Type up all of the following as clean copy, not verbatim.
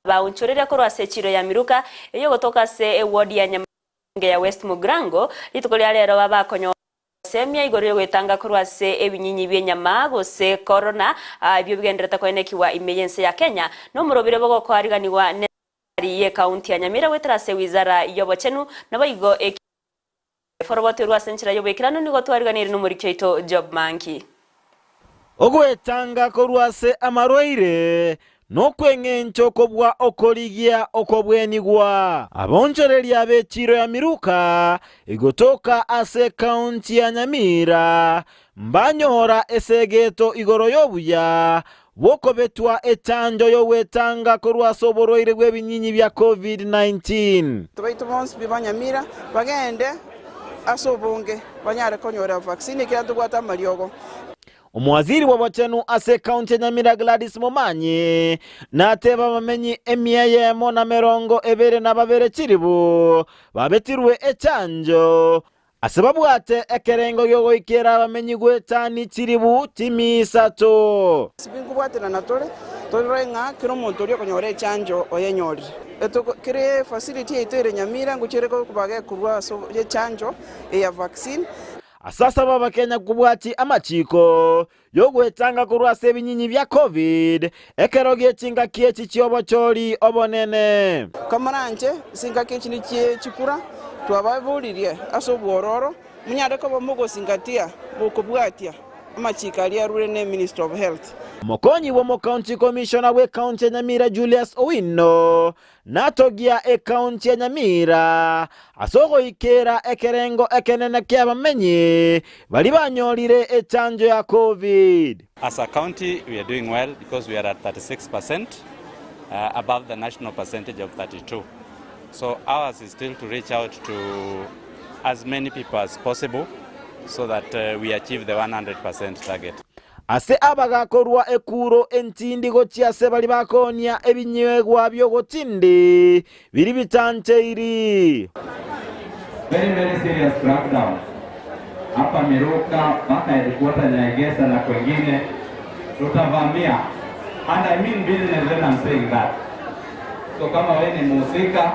baunchorera korwa sechiro ya miruka iyo gotoka se ward ya Nyamira ya West Mugrango litukolia lero babakonyo semia igoryo gwetanga korwa se ebinyinyi byenyama gose corona ibyo bigendereta kwenekiwa emergency ya Kenya no murobire bogo kwariganiwa ye county ya Nyamira wetrase wizara yobochenu nabayigo forward rwa senchira yobekirano nigo twariganira no muri cheito job monkey ogwetanga korwase amarwaire no kwengencho kobwa okoligia okobwenigwa abonjoreri abechiro ya miruka igotoka ase county ya Nyamira mbanyora esegeto igoro yobuya woko betwa echanjo yowetanga korwase oborwaire bw'ebinyinyi bya COVID-19 tubaitu bonse bibanyamira bagende asobonge banyare konyora vaccine kya tugwata mariogo. Omwaziri w'abachenu ase county ya Nyamira Gladys Momanye nateba bamenyi emia na merongo ebere na babere chiribu babetirwe echanjo asebabwate ekerengo yogoikera bamenyi gwetani chiribu timisato sibingubwatira natore torenga kiro muntu uri konyore echanjo oyenyori eto kire facility itere Nyamira nguchereko kubage kurwa so echanjo ya vaccine. Asasa baba Kenya kubwati amachiko yogwetanga kurwase ebinyinyi bya COVID ekeroge chinga kiechi chiobo chori obonene kamaranje singa kechi ni chikura twababuririe asobwororo munyareko bomugo singatia bokubwatia amachika ali arure ne Minister of Health. Mokonyi wo county commissioner we county ya Nyamira Julius Owino natogia county ya Nyamira asogo ikera ekerengo ekenene kyabamenyi bali banyolire echanjo ya COVID. As a county we are doing well because we are at 36% above the national percentage of 32. So ours is still to reach out to as many people as possible so that we achieve the 100% target. Ase abagakorwa ekuro entindi gochiase bali bakonia ebinywegwa byo gotindi biri bitancheiri. Very serious crackdown. Hapa Miruka mpaka ilikuwa Nyegesa na kwingine tutavamia. And I mean business when I'm saying that. So kama wewe ni mhusika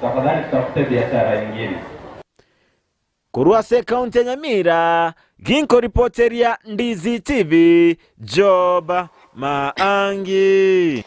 tafadhali tutafute biashara nyingine. Kurwase county ya Nyamira ginko reporteria Ndizi TV Job Maangi.